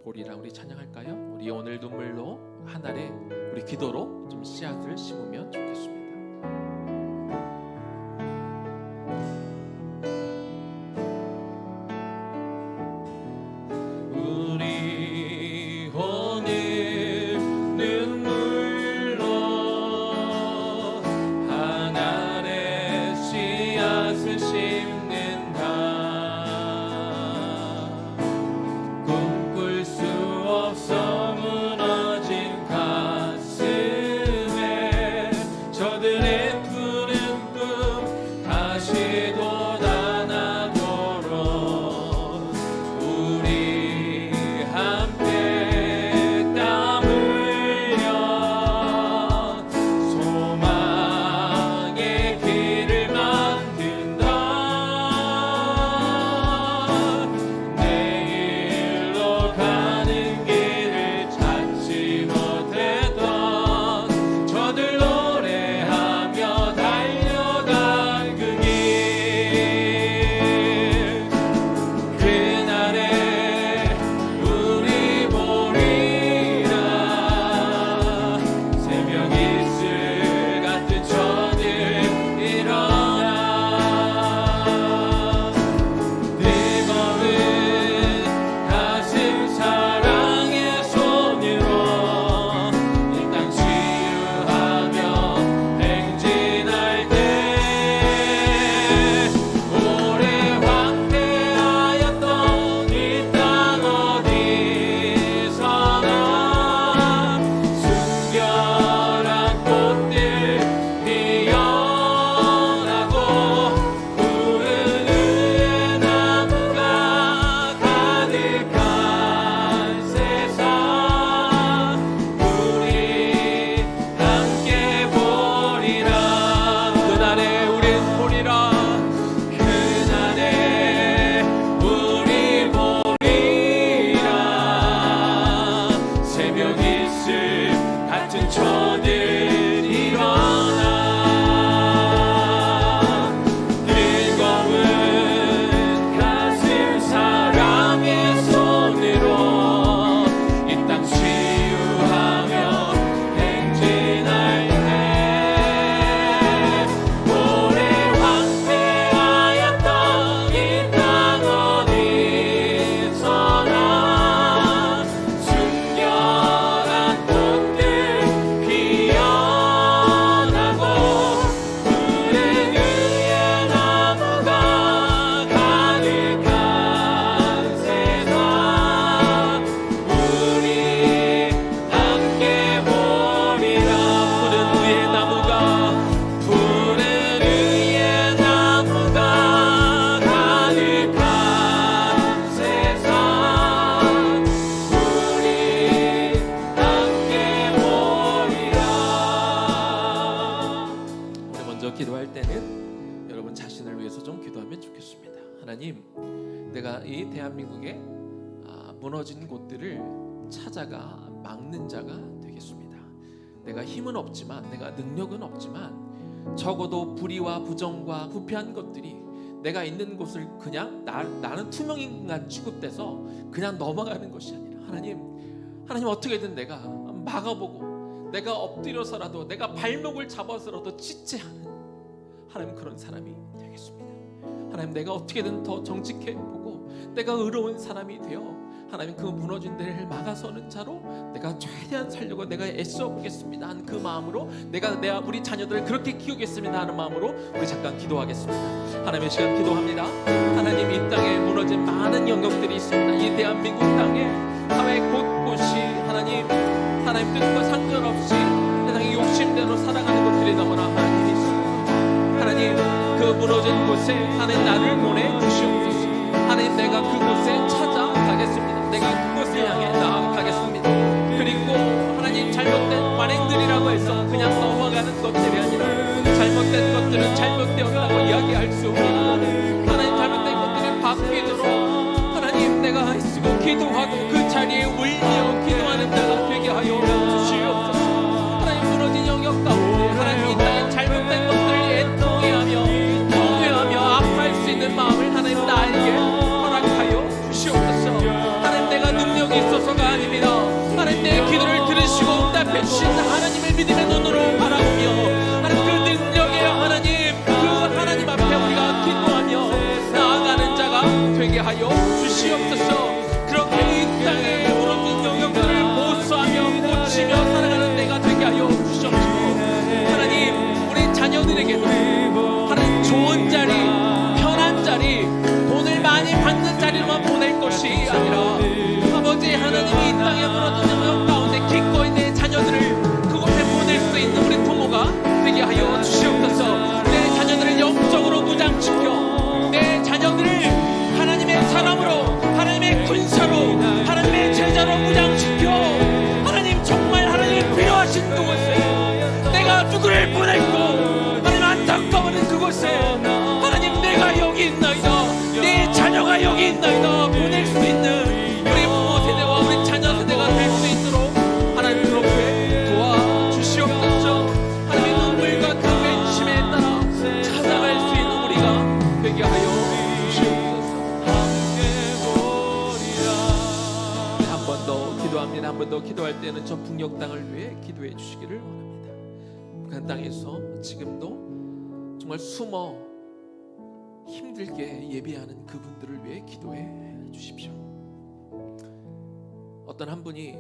보리랑 우리 찬양할까요? 우리 오늘 눈물로 하늘에 우리 기도로 좀 씨앗을 심으면 좋겠습니다. 기도할 때는 여러분 자신을 위해서 좀 기도하면 좋겠습니다. 하나님, 내가 이 대한민국의 무너진 곳들을 찾아가 막는 자가 되겠습니다. 내가 힘은 없지만, 내가 능력은 없지만 적어도 불의와 부정과 부패한 것들이 내가 있는 곳을 그냥 나는 투명인간 취급돼서 그냥 넘어가는 것이 아니라 하나님 어떻게든 내가 막아보고 내가 엎드려서라도 내가 발목을 잡아서라도 지체하는 하나님 그런 사람이 되겠습니다. 하나님 내가 어떻게든 더 정직해 보고 내가 의로운 사람이 되어 하나님 그 무너진 데를 막아서는 자로 내가 최대한 살려고 내가 애써 보겠습니다 하는 그 마음으로 내가 우리 자녀들을 그렇게 키우겠습니다 하는 마음으로 우리 잠깐 기도하겠습니다. 하나님의 시간 기도합니다. 하나님 이 땅에 무너진 많은 영역들이 있습니다. 이 대한민국 땅에 사회 곳곳이 하나님 뜻과 상관없이 세상의 욕심대로 살아가는 것들이 너무나 많이 있습니다. 하나님 그 무너진 곳에 하나님 나를 보내주시옵소서. 하나님 내가 그곳에 찾아가겠습니다. 내가 그곳을 향해 나아가겠습니다. 그리고 하나님 잘못된 관행들이라고 해서 그냥 넘어가는 것들이 아니라 잘못된 것들은 잘못되었다고 이야기할 수 없고 하나님 잘못된 것들이 바뀌도록 하나님 내가 애쓰고 기도하고 그 자리에 울며 기도하는 자가 되게 하여 주시옵소서. 하나님 무너진 영역 가운데 하나님 이 땅에 잘못된 것들을 애통해하며 통회하며 아파할 수 있는 마음을 하나님 나에게 허락하여 주시옵소서. 하나님 내가 능력이 있어서가 아닙니다. 하나님 내 기도를 들으시고 응답해 주신 하나님을 믿음의 눈으로 바라보며 하나님 그 능력의 하나님 그 하나님 앞에 우리가 기도하며 나아가는 자가 되게 하여 주시옵소서. 그렇게 이 땅에 무너진 영역들을 보수하며 고치며 살아가는 내가 되게 하여 주시옵소서. 하나님 우리 자녀들에게도 하나님 좋은 자리 편한 자리 돈을 많이 받는 자리로만 보낼 것이 아니라 아버지 하나님이 이 땅에 무너진 영역 가운데 기꺼이 내 자녀들을 그곳에 보낼 수 있는 우리 부모가 되게 하여 주시옵소서. 내 자녀들을 영적으로 무장시켜 내 자녀들을 하나님의 사람으로 하나님의 군사로 하나님의 제자로 무장시켜 하나님 정말 하나님이 필요하신 그곳에 내가 누구를 보냈고 하나님 안타까워하는 그곳에 하나님 내가 여기 있나이다 내 자녀가 여기 있나이다 보낼 수 있는 우리 부모 세대와 우리 자녀 세대가 될 수 있도록 하나님 그렇게 도와주시옵소서. 하나님의 눈물과 그 외침에 따라 찾아갈 수 있는 우리가 되게 하여 한 번 더 기도할 때는 저 북녘 땅을 위해 기도해 주시기를 원합니다. 북한 땅에서 지금도 정말 숨어 힘들게 예배하는 그분들을 위해 기도해 주십시오. 어떤 한 분이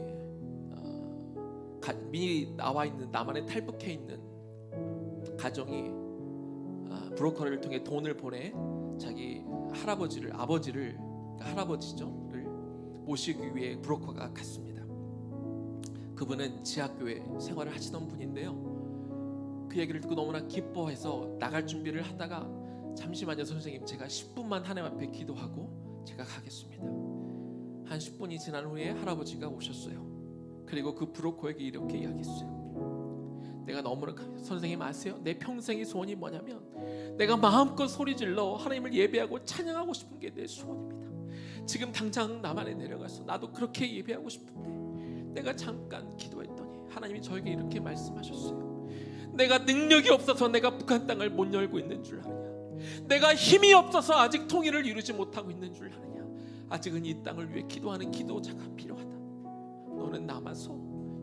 미리 나와 있는 남한에 탈북해 있는 가정이 브로커를 통해 돈을 보내 자기 아버지를 모시기 위해 브로커가 갔습니다. 그분은 지하교회 생활을 하시던 분인데요. 그 얘기를 듣고 너무나 기뻐해서 나갈 준비를 하다가 잠시만요 선생님 제가 10분만 하나님 앞에 기도하고 제가 가겠습니다. 한 10분이 지난 후에 할아버지가 오셨어요. 그리고 그 브로커에게 이렇게 이야기했어요. 내가 너무나 선생님 아세요? 내 평생의 소원이 뭐냐면 내가 마음껏 소리질러 하나님을 예배하고 찬양하고 싶은 게 내 소원입니다. 지금 당장 남한에 내려가서 나도 그렇게 예배하고 싶은데 내가 잠깐 기도했더니 하나님이 저에게 이렇게 말씀하셨어요. 내가 능력이 없어서 내가 북한 땅을 못 열고 있는 줄 아느냐? 내가 힘이 없어서 아직 통일을 이루지 못하고 있는 줄 아느냐? 아직은 이 땅을 위해 기도하는 기도자가 필요하다. 너는 남아서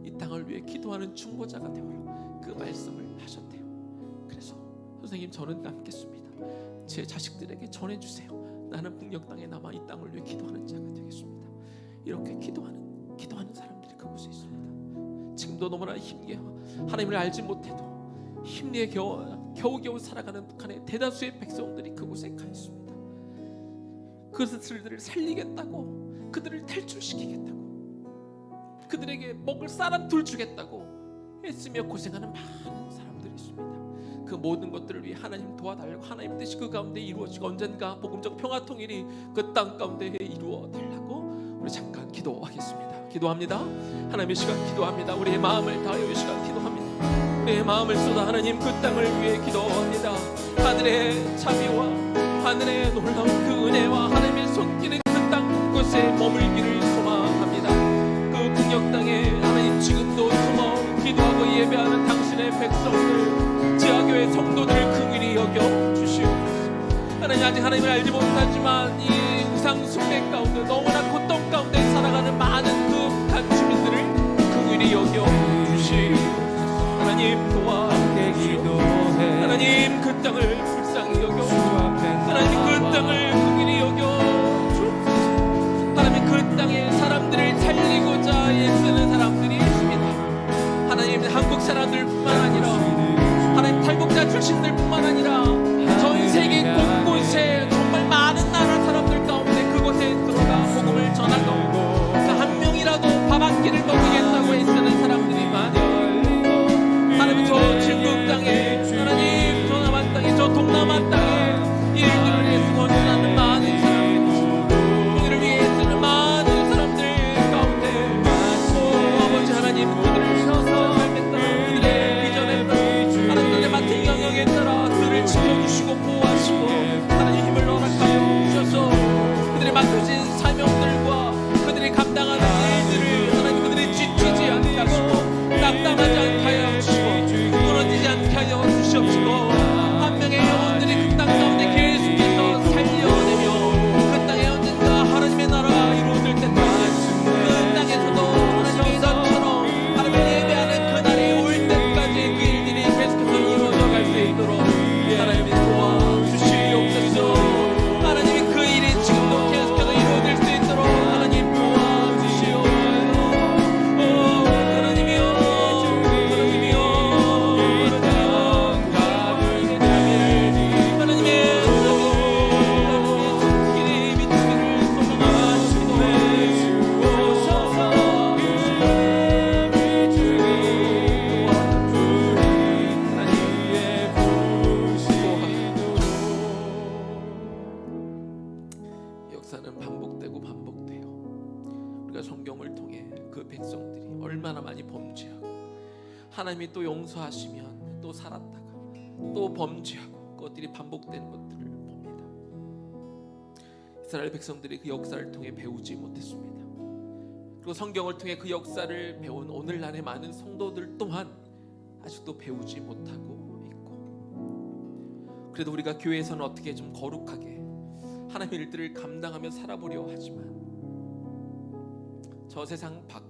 이 땅을 위해 기도하는 중보자가 되어라. 그 말씀을 하셨대요. 그래서 선생님 저는 남겠습니다. 제 자식들에게 전해주세요. 나는 북녘 땅에 남아 이 땅을 위해 기도하는 자가 되겠습니다. 이렇게 기도하는 사람들이 그곳에 있습니다. 지금도 너무나 힘겨 하나님을 알지 못해도 힘내에 겨우겨우 살아가는 북한의 대다수의 백성들이 그곳에 가 있습니다. 그들을 살리겠다고, 그들을 탈출시키겠다고, 그들에게 먹을 사람 둘 주겠다고 애쓰며 고생하는 많은 사람들이 있습니다. 그 모든 것들을 위해 하나님 도와달라고, 하나님 뜻이 그 가운데 이루어지고 언젠가 복음적 평화 통일이 그 땅 가운데 이루어 달라고 우리 잠깐 기도하겠습니다. 기도합니다. 하나님의 시간 기도합니다. 우리의 마음을 다하여 이 시간 기도합니다. 우리의 마음을 쏟아 하나님 그 땅을 위해 기도합니다. 하늘의 자비와 하늘의 놀라운 그 은혜와 하나님의 손길은 그 땅 곳에 머물기를 소망합니다. 그 북녘 땅에 하나님 지금도 숨어 기도하고 예배하는 당신의 백성들, 지하교회 하나님의 성도들을 긍휼히 여겨 주시옵소서. 하나님, 아직 하나님을 알지 못하지만 이 우상 숭배 가운데 너무나 고통 가운데 살아가는 많은 그 북한 주민들을 긍휼히 여겨 주시옵소서. 하나님 도와주시옵소서. 하나님 그 땅을 불쌍히 여겨 하나님 그 땅을 긍휼히 여겨 주옵소서. 하나님 그 땅에 사람들을 살리고자 애쓰는 사람들이 있습니다. 하나님 한국 사람들뿐만 아니라 하나님 탈북자 출신들뿐만 아니라 전 세계 곳곳에 정말 많은 나라 사람들 가운데 그곳에 들어가 복음을 전하고 그 한 명이라도 밥 한 끼를 먹이겠다고 애쓰는 사람들이 많아요. 하나님 저 중국 땅에 하나님 저 남한 땅에 저 동남아 땅에 이 일들을 위해서 건설하는 많은 사람들, 이를 위해 쓰는 많은 사람들 가운데 아버지 하나님 그들을 세워서 알겠다. 그들의 비전에 따라 하나님 그들의 맡은 영역에 따라 그들을 지켜주시고 보호하시고 하나님 힘을 허락하여 주셔서 그들의 맡으신 사명들과 그들이 감당하는 일들을 하나님 그들이 지치지 않게 하시고 낙담하지 않게 하여 주시고 무너지지 않게 하여 주시옵시고 한 명의 영혼들이 그 땅 가운데 계속해서 살려내며 그 땅에 언젠가 하나님의 나라가 이루어질 때까지 그 땅에서도 하나님의 예전처럼 하나님을 예배하는 그날이 올 때까지 그 일들이 계속해서 이루어져 갈 수 있도록 하나님이 도와주시옵소서. 하나님이 그 일이 지금도 계속해서 이루어질 수 있도록 하나님 도와주시옵소서. 하나님이여 하나님이여 하나님의 손길이 미치기를 소망하시고 역사는 반복되고 반복돼요. 우리가 성경을 통해 그 백성들이 얼마나 많이 범죄하고 하나님이 또 용서하시면 또 살았다가 또 범죄하고 그것들이 반복되는 것들을 봅니다. 이스라엘 백성들이 그 역사를 통해 배우지 못했습니다. 그리고 성경을 통해 그 역사를 배운 오늘날의 많은 성도들 또한 아직도 배우지 못하고 있고, 그래도 우리가 교회에서는 어떻게 좀 거룩하게 하나님의 일들을 감당하며 살아보려 하지만 저 세상 밖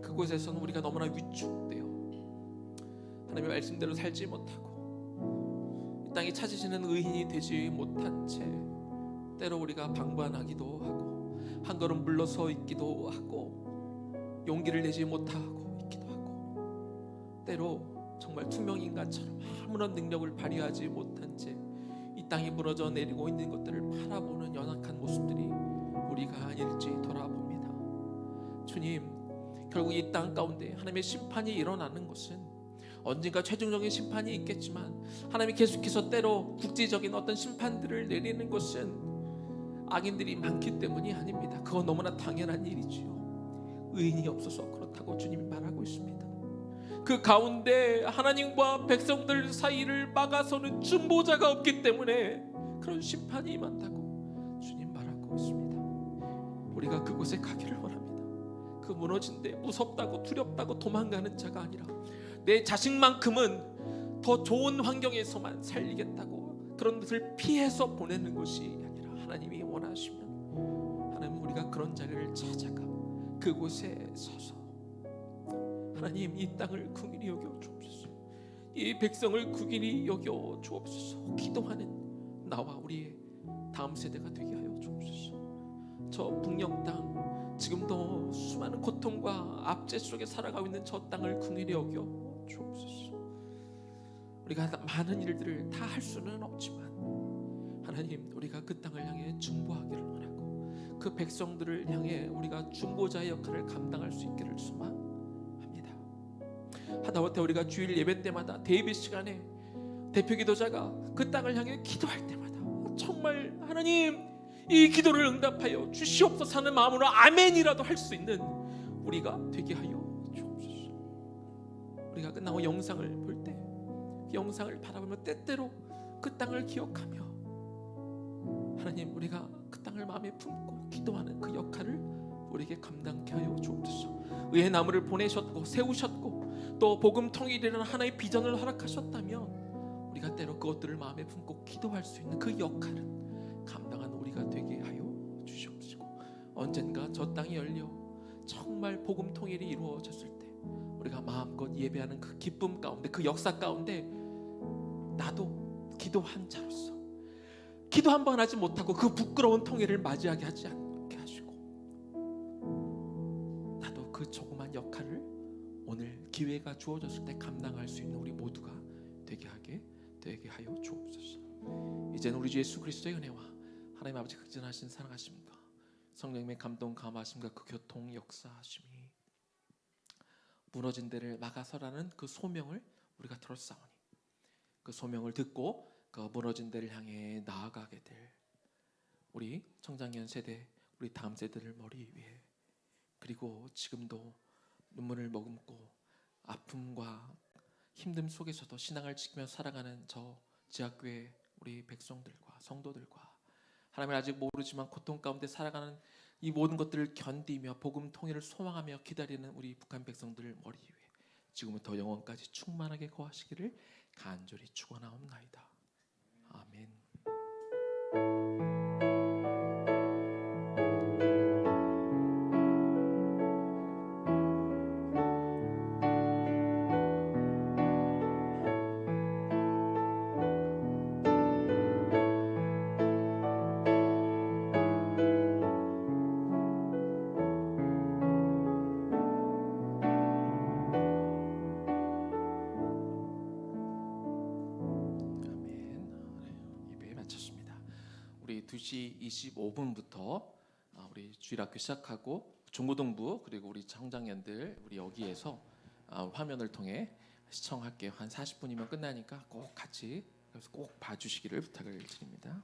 그곳에서는 우리가 너무나 위축되어 하나님의 말씀대로 살지 못하고 이 땅에 찾으시는 의인이 되지 못한 채 때로 우리가 방관하기도 하고 한 걸음 물러서 있기도 하고 용기를 내지 못하고 있기도 하고 때로 정말 투명인간처럼 아무런 능력을 발휘하지 못한 채 이 땅이 무너져 내리고 있는 것들을 바라보는 연약한 모습들이 우리가 아닐지 돌아봅니다. 주님, 결국 이 땅 가운데 하나님의 심판이 일어나는 것은 언젠가 최종적인 심판이 있겠지만 하나님이 계속해서 때로 국지적인 어떤 심판들을 내리는 것은 악인들이 많기 때문이 아닙니다. 그건 너무나 당연한 일이지요. 의인이 없어서 그렇다고 주님이 말하고 있습니다. 그 가운데 하나님과 백성들 사이를 막아서는 중보자가 없기 때문에 그런 심판이 임한다고 주님 말하고 있습니다. 우리가 그곳에 가기를 원합니다. 그 무너진 데 무섭다고 두렵다고 도망가는 자가 아니라 내 자식만큼은 더 좋은 환경에서만 살리겠다고 그런 것을 피해서 보내는 것이 아니라 하나님이 원하시면 하나님 우리가 그런 자리를 찾아가 그곳에 서서 하나님 이 땅을 긍휼히 여겨 주옵소서. 이 백성을 긍휼히 여겨 주옵소서. 기도하는 나와 우리의 다음 세대가 되게 하여 주옵소서. 저 북녘 땅 지금도 수많은 고통과 압제 속에 살아가고 있는 저 땅을 긍휼히 여겨 주옵소서. 우리가 많은 일들을 다 할 수는 없지만 하나님 우리가 그 땅을 향해 중보하기를 원하고 그 백성들을 향해 우리가 중보자의 역할을 감당할 수 있기를 소망합니다. 하다못해 우리가 주일 예배 때마다 대비 시간에 대표 기도자가 그 땅을 향해 기도할 때마다 정말 하나님 이 기도를 응답하여 주시옵소서 하는 마음으로 아멘이라도 할 수 있는 우리가 되게 하여 주옵소서. 우리가 끝나고 영상을 볼 때 그 영상을 바라보며 때때로 그 땅을 기억하며 하나님 우리가 그 땅을 마음에 품고 기도하는 그 역할을 우리에게 감당케 하여 주옵소서. 의의 나무를 보내셨고 세우셨고 또 복음 통일이라는 하나의 비전을 허락하셨다면 우리가 때로 그것들을 마음에 품고 기도할 수 있는 그 역할은 감당하는 우리가 되게 하여 주시옵시고, 언젠가 저 땅이 열려 정말 복음 통일이 이루어졌을 때 우리가 마음껏 예배하는 그 기쁨 가운데, 그 역사 가운데 나도 기도한 자로서 기도 한 번 하지 못하고 그 부끄러운 통일을 맞이하게 하지 않게 하시고, 나도 그 조그만 역할을 오늘 기회가 주어졌을 때 감당할 수 있는 우리 모두가 되게 하여 주옵소서. 이제는 우리 주 예수 그리스도의 은혜와 하나님 아버지 극진하신 사랑하심과 성령님의 감동 감화하심과 그 교통 역사하심이 무너진 데를 막아서라는 그 소명을 우리가 들었사오니, 그 소명을 듣고 그 무너진 데를 향해 나아가게 될 우리 청장년 세대, 우리 다음 세대를 머리 위에, 그리고 지금도 눈물을 머금고 아픔과 힘듦 속에서도 신앙을 지키며 살아가는 저 지하교회 우리 백성들과 성도들과, 하나님을 아직 모르지만 고통 가운데 살아가는 이 모든 것들을 견디며 복음 통일을 소망하며 기다리는 우리 북한 백성들 머리 위에 지금부터 영원까지 충만하게 거하시기를 간절히 축원하옵나이다. 아멘. 예배 마쳤습니다. 우리 2시 25분부터 우리 주일학교 시작하고 중고등부 그리고 우리 청장년들 우리 여기에서 화면을 통해 시청할게요. 한 40분이면 끝나니까 꼭 같이 꼭 봐주시기를 부탁을 드립니다.